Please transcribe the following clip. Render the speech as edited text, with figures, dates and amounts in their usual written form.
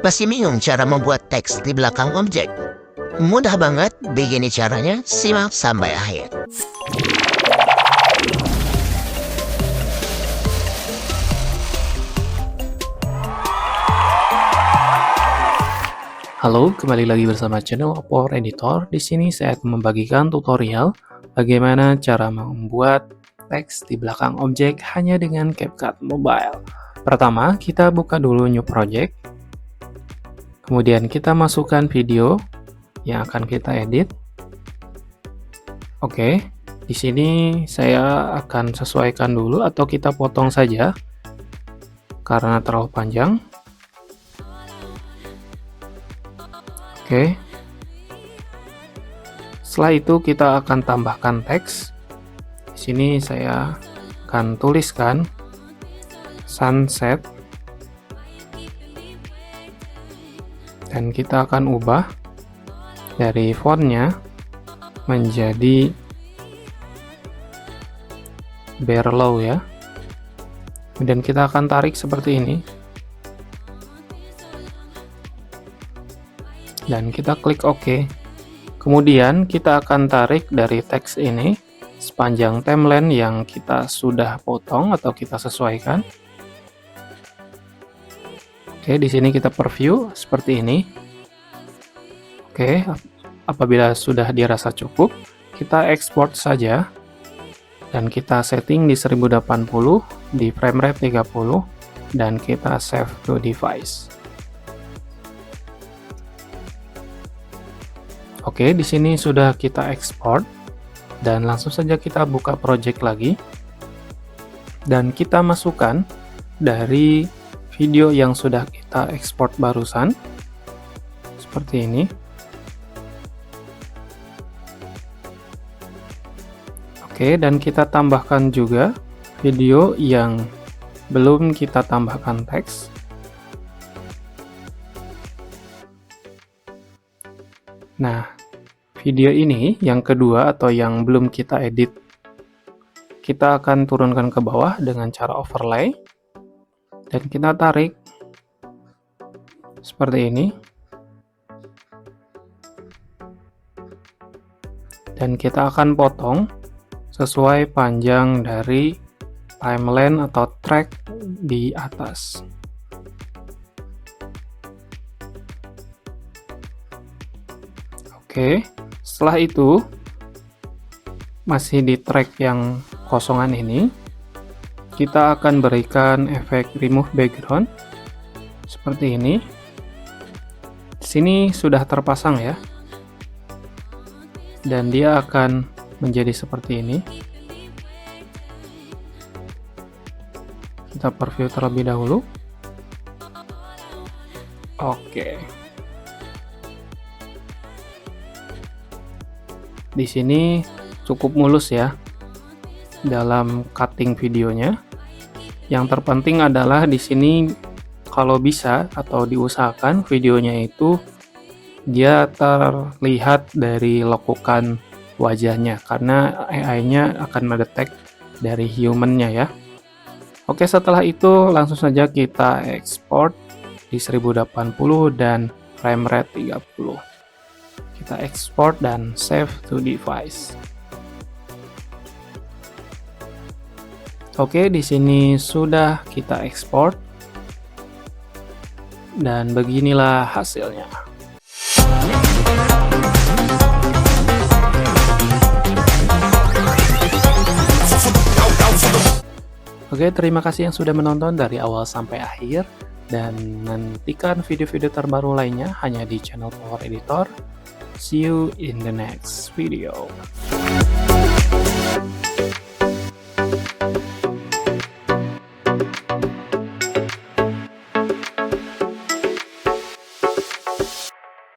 Masih bingung cara membuat teks di belakang objek? Mudah banget, begini caranya, simak sampai akhir. Halo, kembali lagi bersama channel Power Editor. Di sini saya akan membagikan tutorial bagaimana cara membuat teks di belakang objek hanya dengan CapCut Mobile. Pertama, kita buka dulu new project. Kemudian kita masukkan video yang akan kita edit. Oke, di sini saya akan sesuaikan dulu atau kita potong saja karena terlalu panjang. Oke. Setelah itu kita akan tambahkan teks. Di sini saya akan tuliskan sunset. Dan kita akan ubah dari fontnya menjadi Barlow ya. Kemudian kita akan tarik seperti ini. Dan kita klik OK. Kemudian kita akan tarik dari teks ini sepanjang timeline yang kita sudah potong atau kita sesuaikan. Oke, di sini kita preview seperti ini. Oke, apabila sudah dirasa cukup, kita export saja dan kita setting di 1080 di frame rate 30 dan kita save to device. Oke, di sini sudah kita ekspor dan langsung saja kita buka project lagi dan kita masukkan dari video yang sudah kita ekspor barusan seperti ini. Oke, dan kita tambahkan juga video yang belum kita tambahkan teks. Nah, video ini yang kedua atau yang belum kita edit, kita akan turunkan ke bawah dengan cara overlay dan kita tarik seperti ini dan kita akan potong sesuai panjang dari timeline atau track di atas. Oke, setelah itu masih di track yang kosongan ini kita akan berikan efek remove background seperti ini. Di sini sudah terpasang ya, dan dia akan menjadi seperti ini. Kita preview terlebih dahulu. Oke. Di sini cukup mulus ya dalam cutting videonya. Yang terpenting adalah di sini kalau bisa atau diusahakan videonya itu dia terlihat dari lekukan wajahnya karena AI-nya akan mendetek dari human-nya ya. Oke, setelah itu langsung saja kita ekspor di 1080 dan frame rate 30. Kita export dan save to device. Oke, di sini sudah kita ekspor dan beginilah hasilnya. Oke, terima kasih yang sudah menonton dari awal sampai akhir dan nantikan video-video terbaru lainnya hanya di channel Power Editor. See you in the next video.